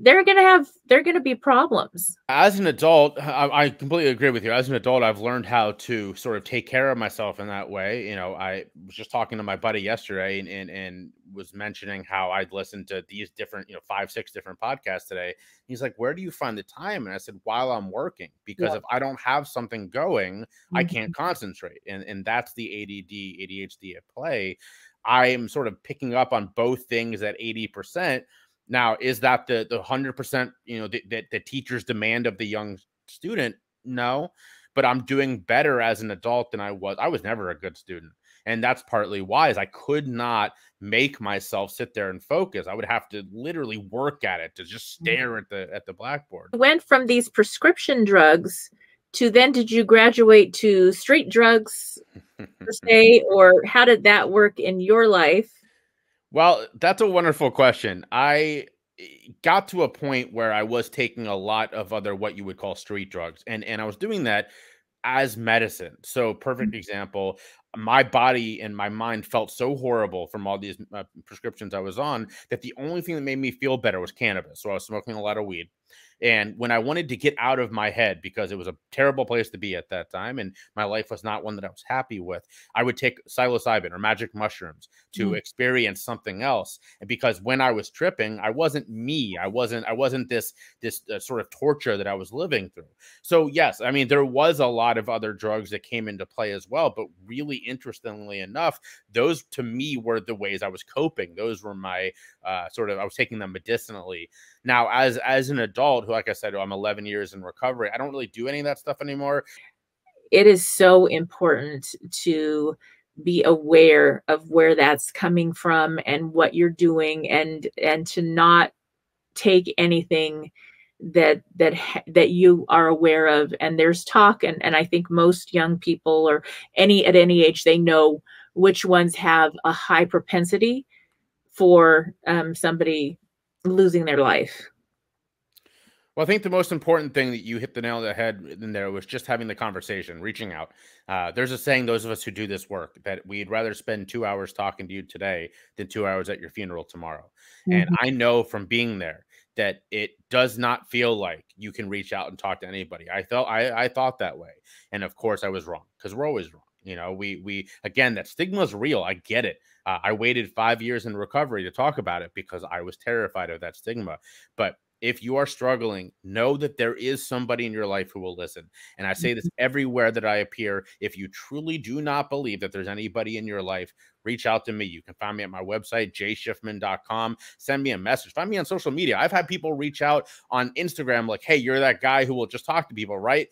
They're going to be problems. As an adult, I completely agree with you. As an adult, I've learned how to sort of take care of myself in that way. You know, I was just talking to my buddy yesterday and was mentioning how I'd listened to these different, 5, 6 different podcasts today. He's like, where do you find the time? And I said, while I'm working, because if I don't have something going, I can't concentrate. And that's the ADD, ADHD at play. I am sort of picking up on both things at 80%. Now, is that the 100%, the teacher's demand of the young student? No, but I'm doing better as an adult than I was. I was never a good student. And that's partly why is I could not make myself sit there and focus. I would have to literally work at it, to just stare at the blackboard. Went from these prescription drugs to then, did you graduate to street drugs per se, or how did that work in your life? Well, that's a wonderful question. I got to a point where I was taking a lot of other what you would call street drugs, and I was doing that as medicine. So perfect example, my body and my mind felt so horrible from all these prescriptions I was on that the only thing that made me feel better was cannabis. So I was smoking a lot of weed. And when I wanted to get out of my head, because it was a terrible place to be at that time, and my life was not one that I was happy with, I would take psilocybin or magic mushrooms to experience something else. And because when I was tripping, I wasn't me. I wasn't this sort of torture that I was living through. So yes, I mean, there was a lot of other drugs that came into play as well. But really interestingly enough, those to me were the ways I was coping. Those were my I was taking them medicinally. Now, as an adult, who, like I said, I'm 11 years in recovery, I don't really do any of that stuff anymore. It is so important to be aware of where that's coming from and what you're doing, and to not take anything that you are aware of. And there's talk, and I think most young people, or at any age, they know which ones have a high propensity for somebody losing their life. Well, I think the most important thing that you hit the nail on the head in there was just having the conversation, reaching out. There's a saying, those of us who do this work, that we'd rather spend 2 hours talking to you today than 2 hours at your funeral tomorrow. And I know from being there that it does not feel like you can reach out and talk to anybody. I thought that way. And of course I was wrong, because we're always wrong. We again, that stigma is real. I get it. I waited 5 years in recovery to talk about it because I was terrified of that stigma. But if you are struggling, know that there is somebody in your life who will listen. And I say this everywhere that I appear. If you truly do not believe that there's anybody in your life, reach out to me. You can find me at my website, jschiffman.com. Send me a message. Find me on social media. I've had people reach out on Instagram like, hey, you're that guy who will just talk to people, right?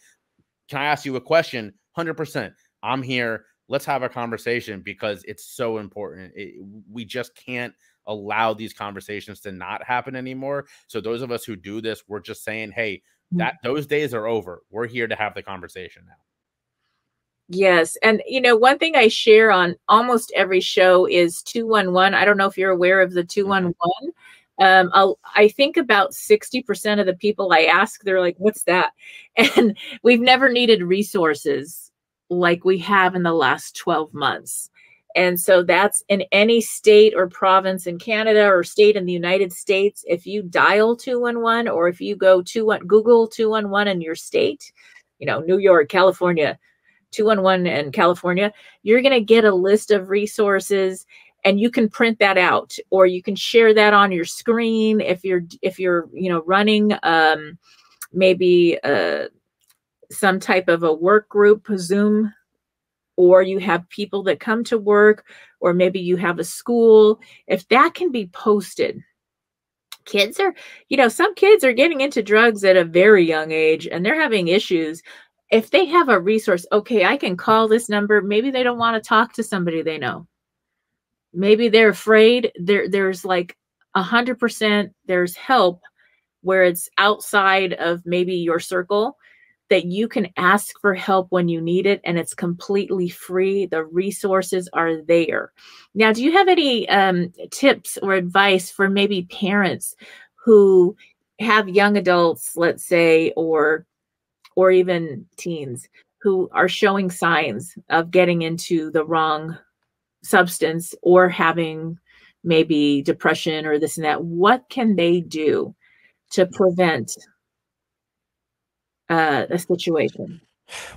Can I ask you a question? 100%. I'm here. Let's have a conversation, because it's so important. We just can't allow these conversations to not happen anymore. So those of us who do this, we're just saying, hey, those days are over. We're here to have the conversation now. Yes. And, one thing I share on almost every show is 211. I don't know if you're aware of the 211. I think about 60% of the people I ask, they're like, what's that? And we've never needed resources like we have in the last 12 months. And so that's in any state or province in Canada or state in the United States. If you dial 211, or if you go Google 211 in your state, New York, California, 211 in California, you're going to get a list of resources, and you can print that out, or you can share that on your screen. If you're running maybe some type of a work group, Zoom, or you have people that come to work, or maybe you have a school, if that can be posted. Kids are, some kids are getting into drugs at a very young age, and they're having issues. If they have a resource, okay, I can call this number. Maybe they don't want to talk to somebody they know. Maybe they're afraid. There's like 100%, there's help where it's outside of maybe your circle. that you can ask for help when you need it, and it's completely free. The resources are there. Now, do you have any tips or advice for maybe parents who have young adults, let's say, or even teens who are showing signs of getting into the wrong substance or having maybe depression or this and that? What can they do to prevent a situation?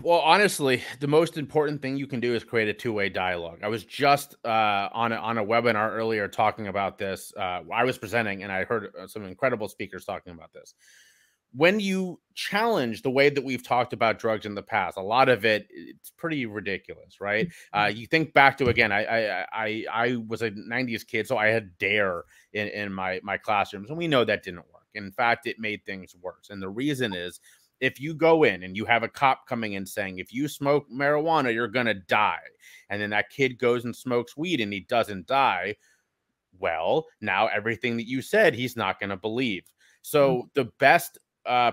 Well, honestly, the most important thing you can do is create a two-way dialogue. I was just on a webinar earlier talking about this. I was presenting, and I heard some incredible speakers talking about this. When you challenge the way that we've talked about drugs in the past, a lot of it's pretty ridiculous, right? You think back to, again, I was a 90s kid, so I had DARE in my classrooms, and we know that didn't work. In fact, it made things worse. And the reason is, if you go in and you have a cop coming in saying, if you smoke marijuana, you're going to die, and then that kid goes and smokes weed and he doesn't die, well, now everything that you said, he's not going to believe. So the best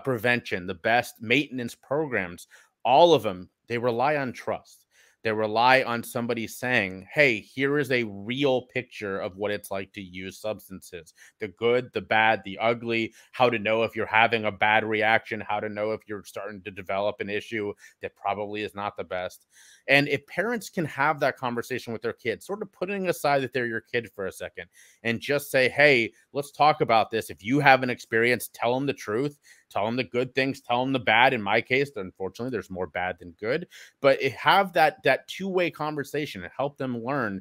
prevention, the best maintenance programs, all of them, they rely on trust. They rely on somebody saying, hey, here is a real picture of what it's like to use substances. The good, the bad, the ugly, how to know if you're having a bad reaction, how to know if you're starting to develop an issue that probably is not the best. And if parents can have that conversation with their kids, sort of putting aside that they're your kid for a second and just say, hey, let's talk about this. If you have an experience, tell them the truth, tell them the good things, tell them the bad. In my case, unfortunately, there's more bad than good, but have that two-way conversation and help them learn.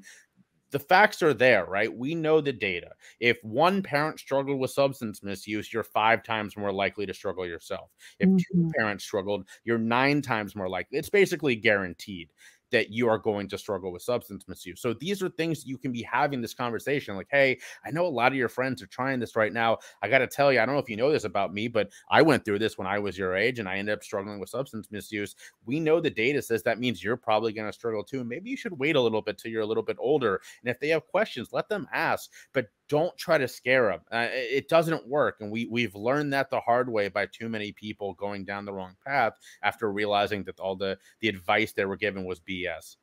The facts are there, right? We know the data. If one parent struggled with substance misuse, you're 5 times more likely to struggle yourself. If 2 parents struggled, you're 9 times more likely. It's basically guaranteed that you are going to struggle with substance misuse. So these are things you can be having this conversation like, hey, I know a lot of your friends are trying this right now. I got to tell you, I don't know if you know this about me, but I went through this when I was your age and I ended up struggling with substance misuse. We know the data says that means you're probably going to struggle too. Maybe you should wait a little bit till you're a little bit older. And if they have questions, let them ask, but don't try to scare them. It doesn't work. And we've learned that the hard way by too many people going down the wrong path after realizing that all the advice they were given was BS.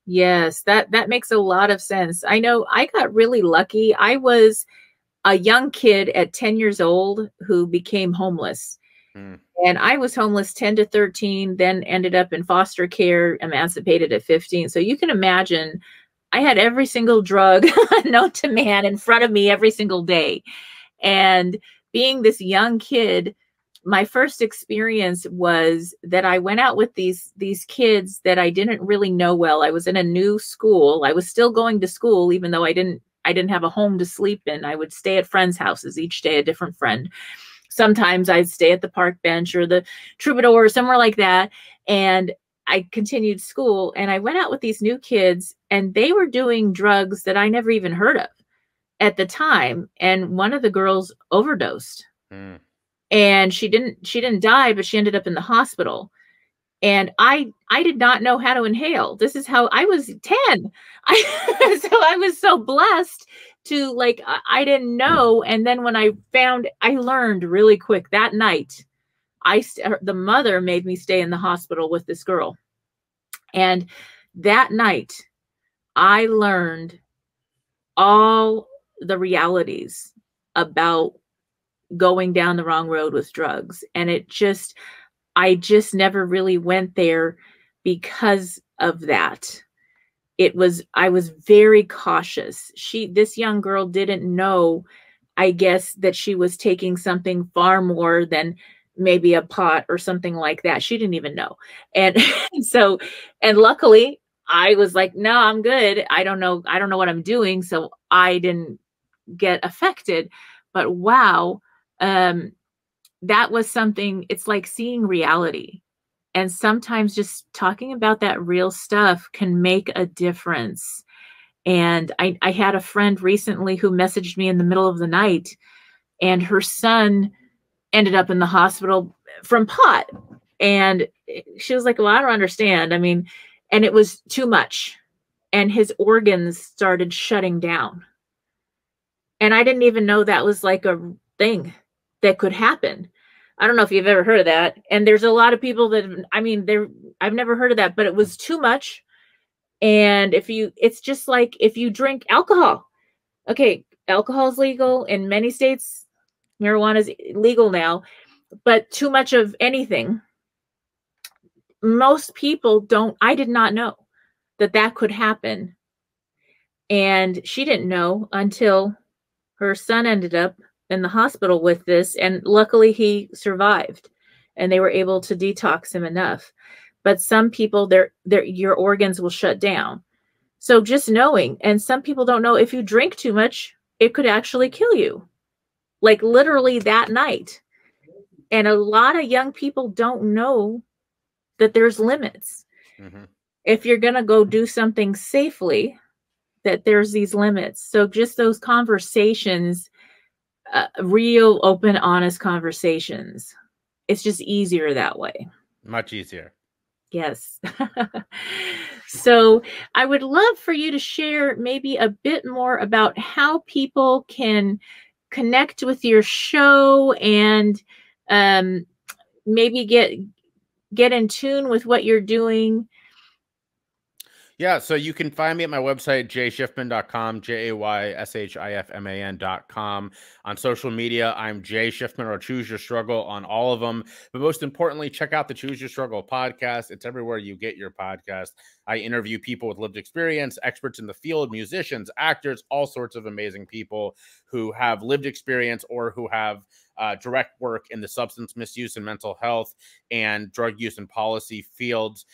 Yes, that makes a lot of sense. I know I got really lucky. I was a young kid at 10 years old who became homeless. And I was homeless 10 to 13, then ended up in foster care, emancipated at 15. So you can imagine I had every single drug known to man in front of me every single day. And being this young kid, my first experience was that I went out with these kids that I didn't really know well. I was in a new school. I was still going to school, even though I didn't have a home to sleep in. I would stay at friends' houses each day, a different friend. Sometimes I'd stay at the park bench or the Troubadour or somewhere like that. And I continued school, and I went out with these new kids, and they were doing drugs that I never even heard of at the time. And one of the girls overdosed. And she didn't die, but she ended up in the hospital. And I did not know how to inhale. This is how I was 10. So I was so blessed to, like, I didn't know. And then when I learned really quick that night, the mother made me stay in the hospital with this girl. And that night I learned all the realities about going down the wrong road with drugs. And I just never really went there because of that. I was very cautious. This young girl didn't know, I guess, that she was taking something far more than maybe a pot or something like that. She didn't even know. And and luckily I was like, no, I'm good. I don't know what I'm doing. So I didn't get affected. But wow, that was something. It's like seeing reality. And sometimes just talking about that real stuff can make a difference. And I had a friend recently who messaged me in the middle of the night, and her son ended up in the hospital from pot. And she was like, well, I don't understand. I mean, and it was too much. And his organs started shutting down. And I didn't even know that was like a thing that could happen. I don't know if you've ever heard of that. And there's a lot of people that, I mean, I've never heard of that, but it was too much. And it's just like if you drink alcohol. Okay, alcohol is legal in many states. Marijuana is legal now, but too much of anything. Most people I did not know that could happen. And she didn't know until her son ended up in the hospital with this. And luckily he survived and they were able to detox him enough. But some people, your organs will shut down. So just knowing, and some people don't know, if you drink too much, it could actually kill you. Like literally that night. And a lot of young people don't know that there's limits. Mm-hmm. If you're going to go do something safely, that there's these limits. So just those conversations, real, open, honest conversations. It's just easier that way. Much easier. Yes. So I would love for you to share maybe a bit more about how people can connect with your show and maybe get in tune with what you're doing. Yeah, so you can find me at my website, jayschiffman.com, JAYSHIFMAN.com. On social media, I'm Jay Schiffman or Choose Your Struggle on all of them. But most importantly, check out the Choose Your Struggle podcast. It's everywhere you get your podcast. I interview people with lived experience, experts in the field, musicians, actors, all sorts of amazing people who have lived experience or who have direct work in the substance misuse and mental health and drug use and policy fields.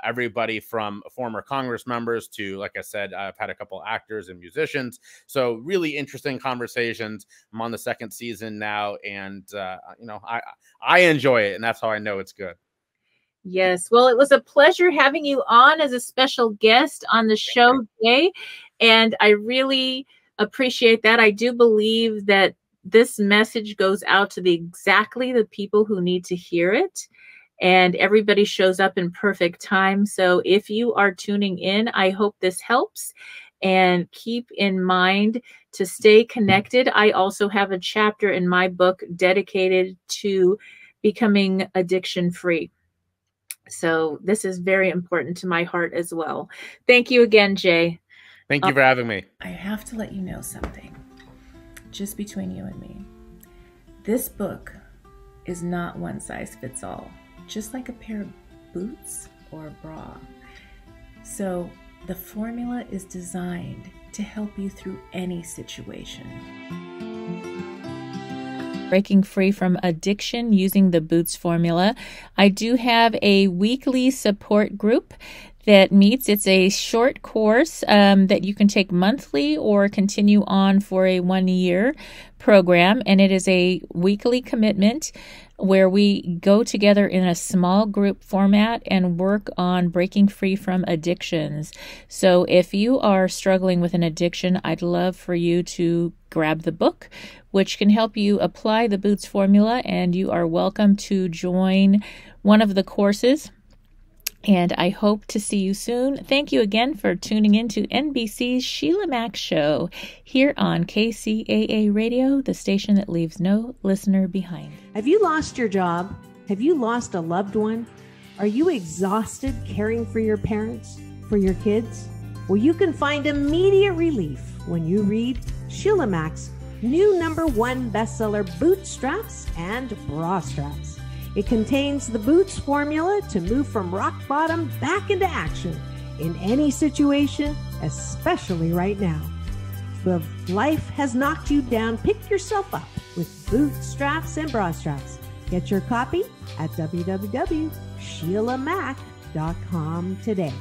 Everybody from former Congress members to, like I said, I've had a couple actors and musicians. So really interesting conversations. I'm on the second season now, and I enjoy it, and that's how I know it's good. Yes. Well, it was a pleasure having you on as a special guest on the show today, and I really appreciate that. I do believe that this message goes out to exactly the people who need to hear it, and everybody shows up in perfect time. So if you are tuning in, I hope this helps, and keep in mind to stay connected. I also have a chapter in my book dedicated to becoming addiction free. So this is very important to my heart as well. Thank you again, Jay. Thank you for having me. I have to let you know something. Just between you and me, this book is not one size fits all, just like a pair of boots or a bra. So the formula is designed to help you through any situation. Breaking free from addiction using the Boots formula. I do have a weekly support group that meets. It's a short course that you can take monthly or continue on for a 1-year program. And it is a weekly commitment where we go together in a small group format and work on breaking free from addictions. So if you are struggling with an addiction, I'd love for you to grab the book, which can help you apply the Boots formula, and you are welcome to join one of the courses. And I hope to see you soon. Thank you again for tuning in to NBC's Sheila Mack Show here on KCAA Radio, the station that leaves no listener behind. Have you lost your job? Have you lost a loved one? Are you exhausted caring for your parents, for your kids? Well, you can find immediate relief when you read Sheila Mack's new #1 bestseller, Bootstraps and Bra Straps. It contains the Boots formula to move from rock bottom back into action in any situation, especially right now. So if life has knocked you down, pick yourself up with Bootstraps and Bra Straps. Get your copy at www.sheilamack.com today.